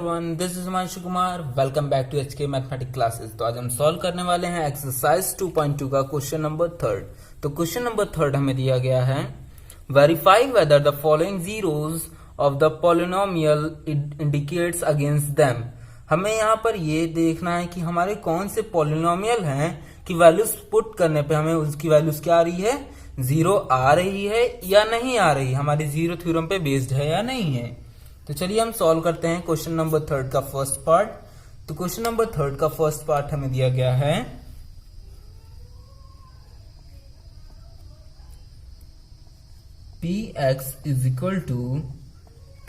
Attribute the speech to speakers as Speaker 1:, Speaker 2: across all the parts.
Speaker 1: Everyone, this is Himanshu Kumar. Welcome back to HK mathematics classes. तो आज हम सॉल्व करने वाले हैं एक्सरसाइज 2.2 का क्वेश्चन नंबर 3। तो क्वेश्चन नंबर 3 हमें दिया गया है, verify whether the following zeros of the polynomial indicates against them. हमें यहाँ पर ये देखना है कि हमारे कौन से पॉलिनोमियल हैं कि वैल्यूज पुट करने पे हमें उसकी वैल्यूज क्या आ रही है, जीरो आ रही है या नहीं आ रही, हमारी जीरो थ्योरम पे बेस्ड है या नहीं है। तो चलिए हम सॉल्व करते हैं क्वेश्चन नंबर 3 का फर्स्ट पार्ट। तो क्वेश्चन नंबर 3 का फर्स्ट पार्ट हमें दिया गया है, px is equal to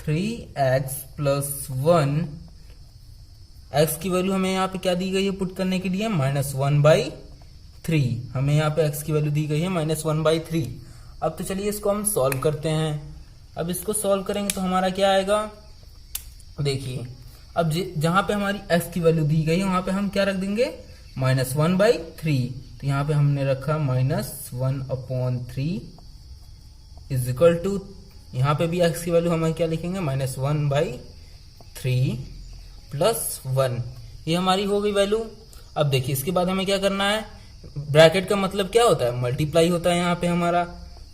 Speaker 1: 3x plus 1। x की वैल्यू हमें यहाँ पे क्या दी गई है पुट करने के लिए, -1/3। हमें यहाँ पे x की वैल्यू दी गई है -1/3। अब तो चलिए इसको हम सॉल्व करते हैं। अब इसको सॉल्व करेंगे तो हमारा क्या आएगा, देखिए अब जहां पे हमारी x की वैल्यू दी गई है वहां पे हम क्या रख देंगे, -1/3। तो यहाँ पे हमने रखा -1/3 इज इक्वल टू, यहाँ पे भी x की वैल्यू हम क्या लिखेंगे, -1/3 प्लस 1। ये हमारी हो गई वैल्यू। अब देखिए इसके बाद हमें क्या करना है, ब्रैकेट का मतलब क्या होता है, मल्टीप्लाई होता है यहाँ पे हमारा।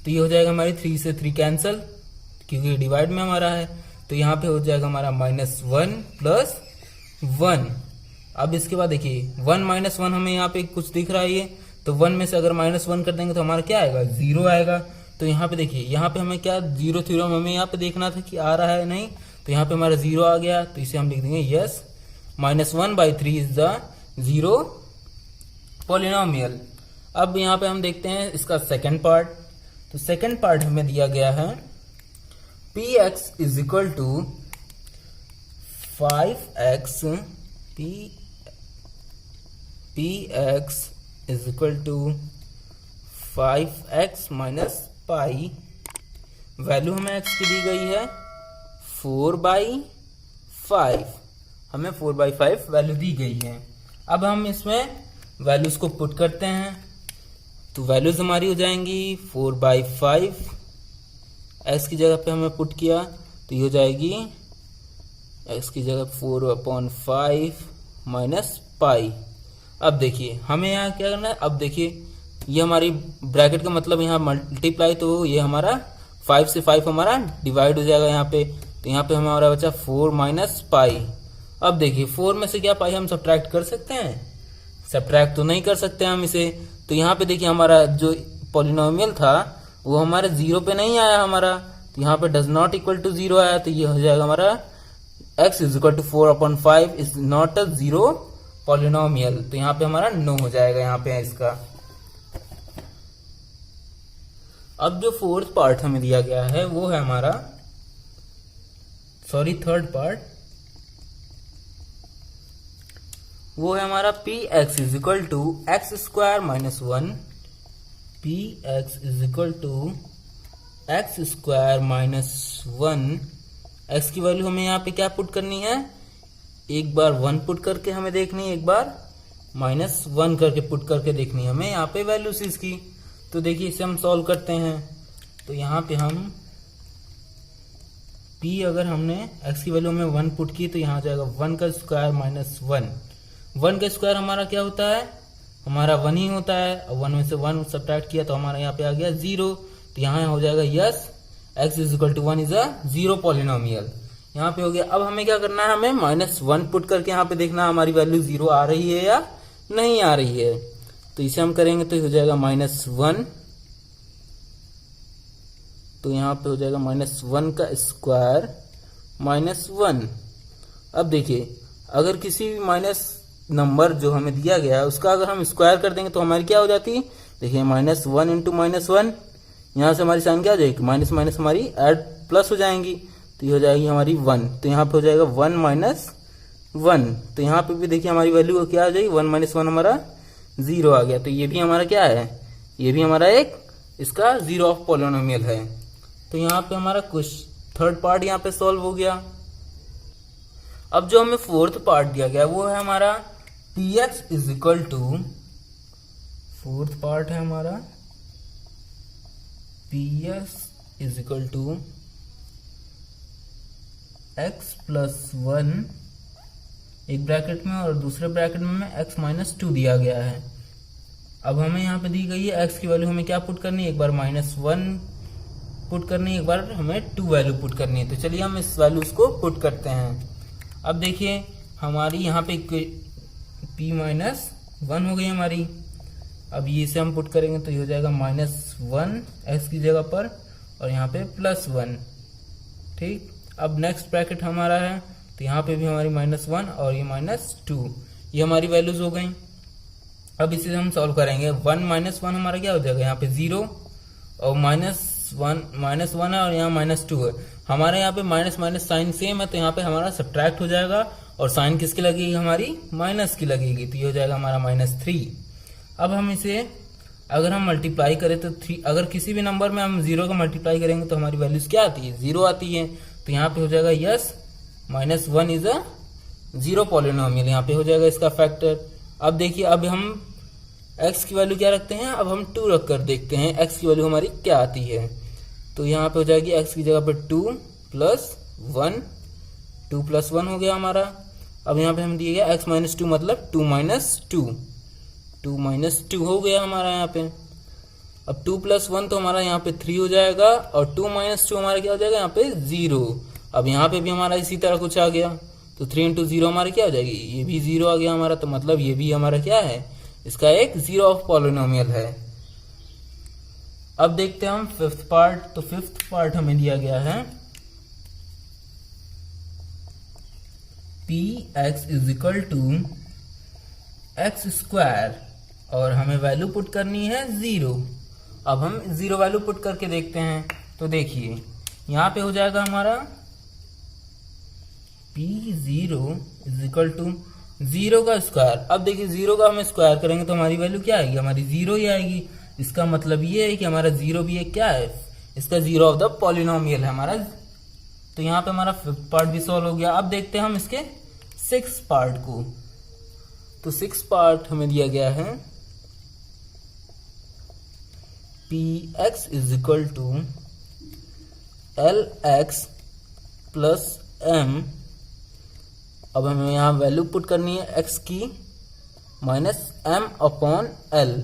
Speaker 1: तो ये हो जाएगा हमारी 3 से 3 कैंसल, क्योंकि डिवाइड में हमारा है। तो यहाँ पे हो जाएगा हमारा -1 प्लस 1। अब इसके बाद देखिए 1 - 1 हमें यहाँ पे कुछ दिख रहा है ये, तो 1 में से अगर -1 कर देंगे तो हमारा क्या आएगा, 0 आएगा। तो यहाँ पे देखिए, यहाँ पे हमें क्या जीरो थ्योरम हमें यहाँ पे देखना था कि आ रहा है नहीं, तो यहाँ पे हमारा 0 आ गया। तो इसे हम लिख देंगे yes, -1/3 is the zero polynomial. अब यहाँ पे हम देखते हैं इसका सेकेंड पार्ट। तो सेकेंड पार्ट हमें दिया गया है, px is equal to 5x, px is equal to 5x minus pi. Value हमें x की दी गई है 4/5, हमें 4/5 वैल्यू दी गई है। अब हम इसमें वैल्यूज को पुट करते हैं, तो वैल्यूज हमारी हो जाएंगी 4/5। x की जगह पे हमें पुट किया तो ये हो जाएगी x की जगह 4/5 माइनस पाई। अब देखिए हमें यहाँ क्या करना है, अब देखिए ये हमारी ब्रैकेट का मतलब यहाँ मल्टीप्लाई, तो ये हमारा 5 से 5 हमारा डिवाइड हो जाएगा यहाँ पे। तो यहाँ पे हमारा बचा 4 माइनस पाई। अब देखिए 4 में से क्या पाई हम सब्ट्रैक्ट कर सकते हैं, सब्ट्रैक्ट तो नहीं कर सकते हम इसे। तो यहाँ पे देखिए हमारा जो पॉलिनोमियल था वो हमारे 0 पे नहीं आया हमारा, तो यहाँ पे डज नॉट इक्वल टू 0 आया। तो ये हो जाएगा हमारा x is equal to 4/5 is not a zero polynomial. तो यहाँ पे हमारा नो हो जाएगा यहाँ पे इसका। अब जो फोर्थ पार्ट हमें दिया गया है वो है हमारा, सॉरी थर्ड पार्ट, वो है हमारा px is equal to x² minus 1। px is equal to x² minus 1। x की वैल्यू हमें यहाँ पे क्या पुट करनी है, एक बार 1 पुट करके हमें देखनी है, एक बार -1 करके पुट करके देखनी है हमें यहाँ पे वैल्यूज इसकी। तो देखिए इसे हम सॉल्व करते हैं। तो यहाँ पे हम p अगर हमने x की वैल्यू में 1 पुट की तो यहाँ हो जाएगा 1 का स्क्वायर माइनस 1। 1 का स्क्वायर हमारा क्या होता है, हमारा 1 ही होता है। 1 में से 1 सब्ट्रैक्ट किया तो हमारा यहाँ पे आ गया 0। तो यहाँ हो जाएगा yes, x is equal to 1 is a zero polynomial. यहाँ पे हो गया। अब हमें क्या करना है, हमें -1 पुट करके यहाँ पे देखना हमारी वैल्यू 0 आ रही है या नहीं आ रही है। तो इसे हम करेंगे तो हो जाएगा -1। तो यहाँ पे हो जाएगा -1 का स्क्वायर -1। अब देखिए अगर किसी भी माइनस नंबर जो हमें दिया गया है उसका अगर हम स्क्वायर कर देंगे तो हमारी क्या हो जाती है, देखिए -1 × -1, यहाँ से हमारी साइन क्या हो जाएगी, माइनस माइनस हमारी ऐड प्लस हो जाएंगी। तो ये हो जाएगी हमारी 1। तो यहाँ पे हो जाएगा 1 - 1। तो यहाँ पे भी देखिए हमारी वैल्यू क्या आ जाएगी, 1 - 1 हमारा 0 आ गया। तो ये भी हमारा क्या है, ये भी हमारा एक इसका जीरो ऑफ पॉलिनोमियल है। तो यहाँ पे हमारा कुछ थर्ड पार्ट यहाँ पे सॉल्व हो गया। अब जो हमें फोर्थ पार्ट दिया गया वो है हमारा px is equal to, fourth part है हमारा px is equal to x + 1 एक ब्रैकेट में और दूसरे ब्रैकेट में x माइनस 2 दिया गया है। अब हमें यहाँ पे दी गई है x की वैल्यू हमें क्या पुट करनी है, एक बार -1 पुट करनी है, एक बार हमें 2 वैल्यू पुट करनी है। तो चलिए हम इस वैल्यूज को पुट करते हैं। अब देखिए हमारी यहाँ पे p-1 हो गई हमारी। अब ये इसे हम पुट करेंगे तो ये हो जाएगा -1 x की जगह पर और यहाँ पे +1। ठीक, अब नेक्स्ट ब्रैकेट हमारा है तो यहाँ पे भी हमारी -1 और ये -2, ये हमारी वैल्यूज हो गई। अब इसे हम सॉल्व करेंगे। 1 - 1 हमारा क्या हो जाएगा, यहाँ पे 0 और -1 है और यहाँ -2 है। हमारे यहाँ पे माइनस माइनस साइन सेम है तो यहाँ पे हमारा सब्ट्रैक्ट हो जाएगा और साइन किसकी लगेगी, हमारी माइनस की लगेगी, तो ये हो जाएगा हमारा -3। अब हम इसे अगर हम मल्टीप्लाई करें तो 3, अगर किसी भी नंबर में हम 0 का मल्टीप्लाई करेंगे तो हमारी वैल्यूज क्या आती है, 0 आती है। तो यहाँ पे हो जाएगा यस -1 इज अ 0 पॉलिनोमियल, यहाँ पे हो जाएगा इसका फैक्टर। अब देखिए अब हम x की वैल्यू क्या रखते हैं, अब हम 2 रख कर देखते हैं x की वैल्यू हमारी क्या आती है। तो यहाँ पे हो जाएगी x की जगह पे 2 + 1, 2 + 1 हो गया हमारा। अब यहाँ पे हम दिए गया x - 2 मतलब 2 - 2, 2 - 2 हो गया हमारा यहाँ पे। अब 2 + 1 तो हमारा यहाँ पे 3 हो जाएगा और 2 - 2 हमारा क्या हो जाएगा यहाँ पे 0। अब यहाँ पे भी हमारा इसी तरह कुछ आ गया तो 3 × 0 हमारी क्या हो जाएगी, ये भी 0 आ गया हमारा। तो मतलब ये भी हमारा क्या है, इसका एक 0 ऑफ पॉलिनोमियल है। अब देखते हैं हम फिफ्थ पार्ट। तो फिफ्थ पार्ट हमें दिया गया है px = x² और हमें वैल्यू पुट करनी है 0। अब हम 0 वैल्यू पुट करके देखते हैं। तो देखिए यहाँ पे हो जाएगा हमारा p0 = 0 का स्क्वायर। अब देखिए 0 का हम स्क्वायर करेंगे तो हमारी वैल्यू क्या आएगी, हमारी 0 ही आएगी। इसका मतलब ये है कि हमारा 0 भी एक क्या है, इसका 0 ऑफ द पॉलिनोमियल है हमारा। तो यहाँ पे हमारा फिफ्थ पार्ट भी सॉल्व हो गया। अब देखते हैं हम इसके सिक्स पार्ट को। तो सिक्स पार्ट हमें दिया गया है px = lx + m। अब हमें यहाँ वैल्यू पुट करनी है x की -m/l।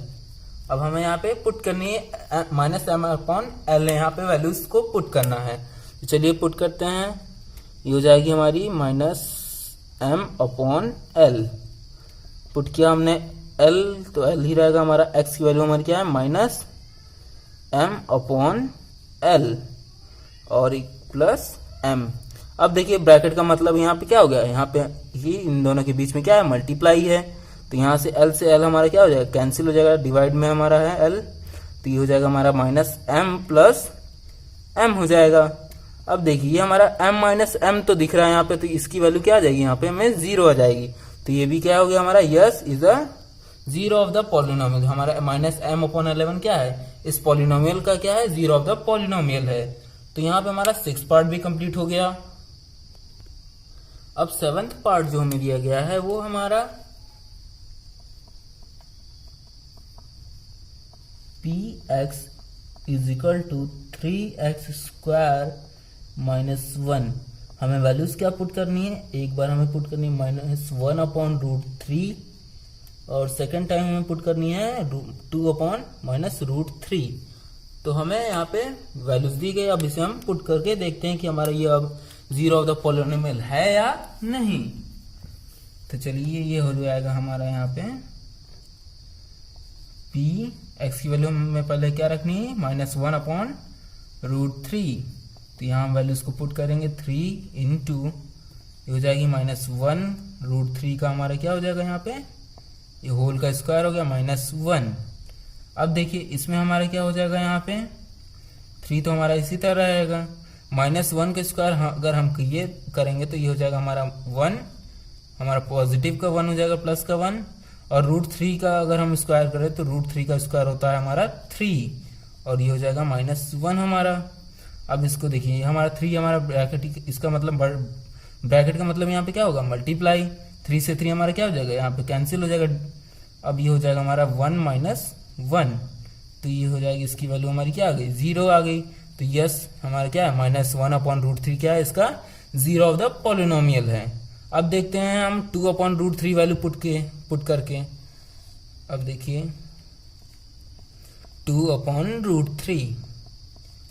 Speaker 1: अब हमें यहाँ पे पुट करनी है -m/l, यहाँ पे वैल्यूज को पुट करना है। तो चलिए पुट करते हैं। ये हो जाएगी हमारी -m/l। पुट किया हमने l तो l ही रहेगा हमारा। x की वैल्यू हमारी क्या है -m/l और +m। अब देखिए ब्रैकेट का मतलब यहाँ पे क्या हो गया, यहाँ पे ही इन दोनों के बीच में क्या है, मल्टीप्लाई है। तो यहाँ से l से l हमारा क्या हो जाएगा, कैंसिल हो जाएगा, डिवाइड में हमारा है l, तो ये हो जाएगा हमारा -m + m हो जाएगा। अब देखिए हमारा m - m तो दिख रहा है यहाँ पे, तो इसकी वैल्यू क्या आ जाएगी, यहाँ पे हमें 0 आ जाएगी। तो ये भी क्या हो गया हमारा, yes is a 0 of the polynomial. हमारा -m/11 क्या है, इस पॉलिनोमियल का क्या है, 0 ऑफ द पॉलिनोमियल है। तो यहाँ पे हमारा सिक्स पार्ट भी कंप्लीट हो गया। अब सेवंथ पार्ट जो हमें दिया गया है वो हमारा px = 3x² - 1। हमें वैल्यूज क्या पुट करनी है, एक बार हमें पुट करनी है -1/√3 और सेकेंड टाइम हमें पुट करनी है 2/-√3। तो हमें यहाँ पे वैल्यूज दी गई। अब इसे हम पुट करके देखते हैं कि हमारा ये अब 0 ऑफ द पॉलिनोमियल है या नहीं। तो चलिए ये हो जाएगा हमारा यहाँ पे x की वैल्यू हमें पहले क्या रखनी है, -1/√3। तो यहाँ हम वैल्यूज को पुट करेंगे 3 × ये हो जाएगी -1/√3 का हमारा क्या हो जाएगा यहाँ पे, ये होल का स्क्वायर हो गया -1। अब देखिए इसमें हमारा क्या हो जाएगा, यहाँ पे 3 तो हमारा इसी तरह रहेगा। -1 का स्क्वायर अगर हम ये करेंगे तो ये हो जाएगा हमारा 1, हमारा पॉजिटिव का 1 हो जाएगा, प्लस का 1। और √3 का अगर हम स्क्वायर करें तो √3 का स्क्वायर होता है हमारा 3 और ये हो जाएगा -1 हमारा। अब इसको देखिए हमारा 3 हमारा ब्रैकेट, इसका मतलब ब्रैकेट का मतलब यहाँ पे क्या होगा, मल्टीप्लाई। 3 से 3 हमारा क्या हो जाएगा, यहाँ पे कैंसिल हो जाएगा। अब ये हो जाएगा हमारा 1 - 1, तो ये हो जाएगी इसकी वैल्यू हमारी क्या आ गई, 0 आ गई। तो यस हमारा क्या है, -1/√3 क्या है, इसका 0 ऑफ द पॉलिनोमियल है। अब देखते हैं हम 2/√3 वैल्यू पुट करके। अब देखिए 2/√3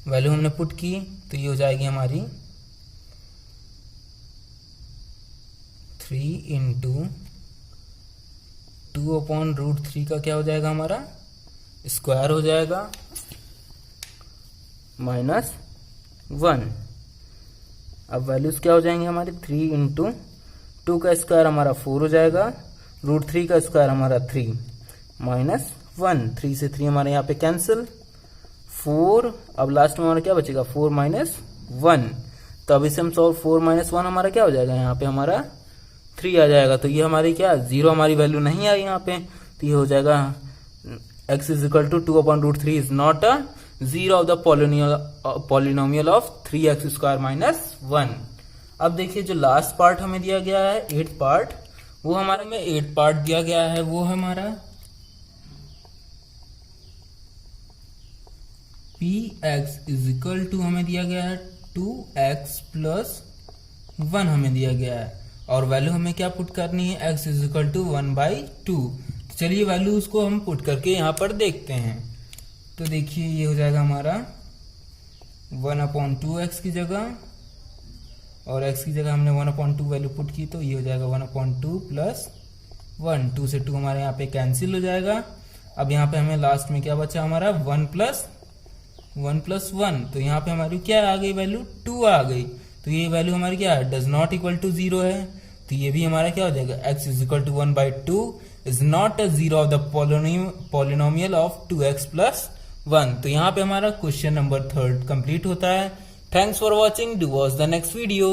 Speaker 1: वैल्यू हमने पुट की तो ये हो जाएगी हमारी 3 इंटू 2/√3 का क्या हो जाएगा हमारा स्क्वायर हो जाएगा -1। अब वैल्यूज क्या हो जाएंगे हमारे 3 इंटू 2 का स्क्वायर हमारा 4 हो जाएगा, √3 का स्क्वायर हमारा 3 -1, 3 से 3 हमारे यहाँ पे कैंसिल, 4। अब लास्ट में हमारा क्या बचेगा 4 - 1। तो अब इसे हम सॉल्व 4 - 1 हमारा क्या हो जाएगा यहाँ पे हमारा 3 आ जाएगा। तो ये हमारी क्या 0 हमारी वैल्यू नहीं आई यहाँ पे, तो ये हो जाएगा x = 2/√3 is not a 0 of the polynomial of 3x² - 1। अब देखिए जो लास्ट पार्ट हमें दिया गया है 8th पार्ट, वो हमारे में 8th पार्ट दिया गया है, वो हमारा px = हमें दिया गया है 2x + 1 हमें दिया गया है, और वैल्यू हमें क्या पुट करनी है x = 1/2। तो चलिए वैल्यू उसको हम पुट करके यहाँ पर देखते हैं। तो देखिए ये हो जाएगा हमारा 1/2x की जगह, और x की जगह हमने 1/2 वैल्यू पुट की, तो ये हो जाएगा 1/2 + 1। 2 से 2 हमारे यहाँ पे कैंसिल हो जाएगा। अब यहाँ पे हमें लास्ट में क्या बचा हमारा 1 + 1। तो यहाँ पे हमारी क्या आ गई वैल्यू 2 आ गई। तो ये वैल्यू हमारी क्या है डज नॉट इक्वल टू 0 है। तो ये भी हमारा क्या हो जाएगा x = 1/2 is not a 0 of the polynomial of 2x + 1। तो यहाँ पे हमारा क्वेश्चन नंबर 3 कंप्लीट होता है। Thanks for watching, do watch the next video.